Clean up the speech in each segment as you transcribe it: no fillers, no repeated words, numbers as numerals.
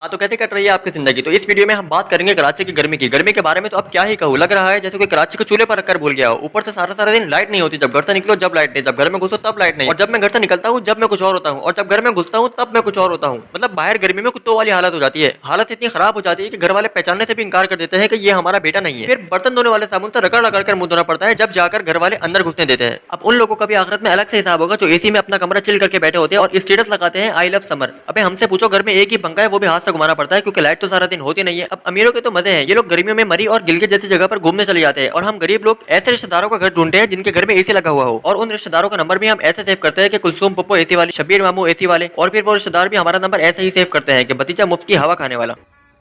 हाँ, तो कैसे कट रही है आपकी जिंदगी। तो इस वीडियो में हम बात करेंगे कराची की गर्मी के बारे में। तो अब क्या ही कहूँ, लग रहा है जैसे कोई कराची को चूल्हे पर रखकर भूल गया हो। ऊपर से सारा सारा दिन लाइट नहीं होती, जब घर से निकलो जब लाइट नहीं, जब घर में घुसो तब लाइट नहीं, और जब मैं घर से निकलता हूँ जब मैं कुछ और होता हूँ, और जब घर में घुसता हूँ तब मैं कुछ और होता हूँ। मतलब बाहर गर्मी में कुत्तों वाली हालत हो जाती है। हालत इतनी खराब हो जाती है कि घर वाले पहचानने से भी इंकार कर देते हैं कि ये हमारा बेटा नहीं है। फिर बर्तन धोने वाले साबुन से रगड़ रगड़ कर मुंह धोना पड़ता है, जब जाकर घर वाले अंदर घुसने देते हैं। अब उन लोगों का भी आखिरत में अलग से हिसाब होगा जो एसी में अपना कमरा चिल करके बैठे होते हैं और स्टेटस लगाते हैं आई लव समर। अबे हमसे पूछो, घर में एक ही पंखा है, वो भी हाथ से घुमाना पड़ता है क्योंकि लाइट तो सारा दिन होती नहीं है। अब अमीरों के तो मजे हैं, ये लोग गर्मियों में मरी और गिलगित जैसी जगह पर घूमने चले जाते हैं, और हम गरीब लोग ऐसे रिश्तेदारों का घर ढूंढते हैं जिनके घर में एसी लगा हुआ हो, और उन रिश्तेदारों का नंबर भी हम ऐसे सेव करते हैं कि कुलसुम पप्पो एसी वाली, शब्बीर मामू एसी वाले, और फिर वो रिश्तेदार भी हमारा नंबर ऐसे ही सेव करते हैं कि भतीजा मुफ्त की हवा खाने वाला।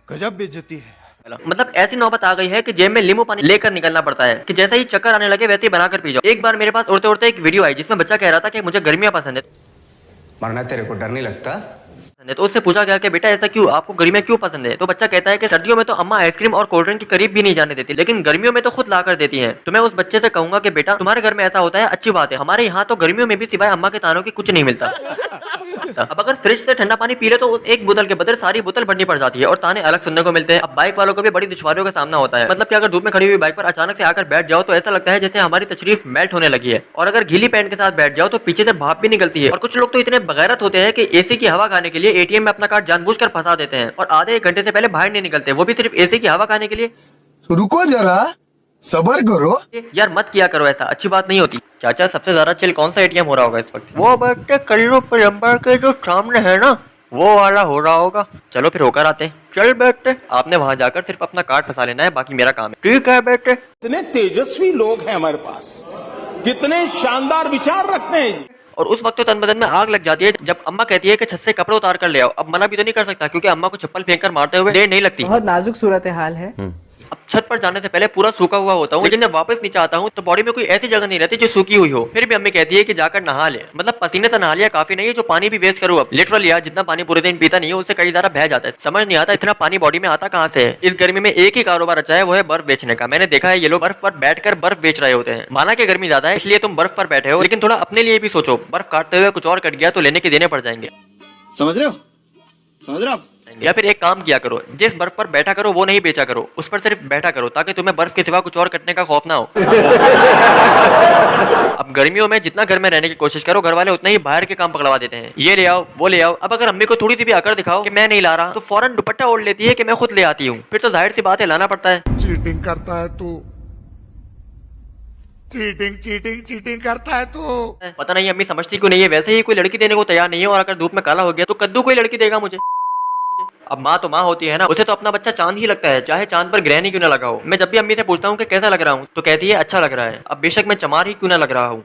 गजब बेइज्जती है। मतलब ऐसी नौबत आ गई है कि जेब में नींबू पानी लेकर निकलना पड़ता है कि जैसे ही चक्कर आने लगे वैसे ही बनाकर पी जाओ। एक बार मेरे पास उड़ते उड़ते एक वीडियो आई जिसमें बच्चा कह रहा था कि मुझे गर्मियां पसंद है। मरना तेरे को डर नहीं लगता? तो उससे पूछा गया कि बेटा ऐसा क्यों, आपको गर्मियां क्यों पसंद है। तो बच्चा कहता है कि सर्दियों में तो अम्मा आइसक्रीम और कोल्ड ड्रिंक के करीब भी नहीं जाने देती, लेकिन गर्मियों में तो खुद लाकर देती हैं। तो मैं उस बच्चे से कहूंगा कि बेटा तुम्हारे घर में ऐसा होता है, अच्छी बात है। हमारे यहाँ तो गर्मियों में भी सिवाय अम्मा के तानों के कुछ नहीं मिलता। अब अगर फ्रिज से ठंडा पानी पी ले तो एक बोतल के बदले सारी बोतल भरनी पड़ जाती है, और ताने अलग सुनने को मिलते हैं। अब बाइक वालों को भी बड़ी दुश्वारियों का सामना होता है। मतलब कि अगर धूप में खड़ी हुई बाइक पर अचानक से आकर बैठ जाओ तो ऐसा लगता है जैसे हमारी तशरीफ मेल्ट होने लगी है, और अगर गीली पैंट के साथ बैठ जाओ तो पीछे से भाप भी निकलती है। और कुछ लोग तो इतने बगैरत होते हैं कि एसी की हवा खाने के लिए एटीएम में अपना कार्ड जानबूझकर फंसा देते हैं, और आधे एक घंटे से पहले बाहर नहीं निकलते, वो भी सिर्फ एसी की हवा खाने के लिए। रुको जरा, सबर करो यार मत किया करो ऐसा, अच्छी बात नहीं होती। चाचा सबसे ज्यादा चिल कौन सा एटीएम हो रहा होगा इस वक्त? वो बच्चे कल्लू प्लम्बर के जो सामने है ना, वो वाला हो रहा होगा। चलो फिर होकर आते, चल बैठते। आपने वहां जाकर सिर्फ अपना कार्ड फंसा लेना है, बाकी मेरा काम है। ठीक है बेटे। कितने तेजस्वी लोग हैं हमारे पास, कितने शानदार विचार रखते हैं। और उस वक्त तो तन बदन में आग लग जाती है जब अम्मा कहती है कि छत से कपड़े उतार कर ले आओ। अब मना भी तो नहीं कर सकता क्योंकि अम्मा को चप्पल फेंक कर मारते हुए देर नहीं लगती। बहुत नाजुक सूरत हाल है। अब छत पर जाने से पहले पूरा सूखा हुआ होता हूँ, लेकिन जब वापस नीचे आता हूँ तो बॉडी में कोई ऐसी जगह नहीं रहती जो सूखी हुई हो। फिर भी अम्मी कहती है कि जाकर नहा ले। मतलब पसीने से नहा लिया काफी नहीं है, जो पानी भी वेस्ट करूँ। अब लिटरली यार, जितना पानी पूरे दिन पीता नहीं है उससे कई ज्यादा बह जाता है। समझ नहीं आता इतना पानी बॉडी में आता कहाँ से है। इस गर्मी में एक ही कारोबार अच्छा है, वो है बर्फ बेचने का। मैंने देखा है ये लोग बर्फ पर बैठकर बर्फ बेच रहे होते हैं। माना कि गर्मी ज्यादा है इसलिए तुम बर्फ पर बैठे हो, लेकिन थोड़ा अपने लिए भी सोचो। बर्फ काटते हुए कुछ और कट गया तो लेने के देने पड़ जाएंगे। समझ रहे हो? समझ रहे हो आप? या फिर एक काम किया करो, जिस बर्फ पर बैठा करो वो नहीं बेचा करो, उस पर सिर्फ बैठा करो ताकि तुम्हें बर्फ के सिवा कुछ और कटने का खौफ ना हो। अब गर्मियों में जितना घर में रहने की कोशिश करो, घर वाले उतना ही बाहर के काम पकड़वा देते हैं। ये ले आओ वो ले आओ। अब अगर अम्मी को थोड़ी सी भी अकड़ दिखाओ कि मैं नहीं ला रहा तो फौरन दुपट्टा ओढ़ लेती है कि मैं खुद ले आती हूँ। फिर तो जाहिर सी बात है लाना पड़ता है। चीटिंग करता है तू, चीटिंग चीटिंग चीटिंग करता है तू। पता नहीं अम्मी समझती क्यों नहीं है। वैसे ही कोई लड़की देने को तैयार नहीं है, और अगर धूप में काला हो गया तो कद्दू कोई लड़की देगा मुझे। अब माँ तो माँ होती है ना, उसे तो अपना बच्चा चांद ही लगता है, चाहे चांद पर ग्रहण ही क्यों ना लगा हो। मैं जब भी अम्मी से पूछता हूँ कि कैसा लग रहा हूँ तो कहती है अच्छा लग रहा है। अब बेशक मैं चमार ही क्यों ना लग रहा हूँ।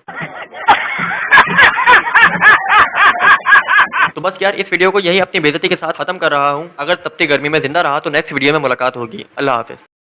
तो बस यार, इस वीडियो को यही अपनी बेइज्जती के साथ खत्म कर रहा हूँ। अगर तपती गर्मी में जिंदा रहा तो नेक्स्ट वीडियो में मुलाकात होगी। अल्लाह हाफिज।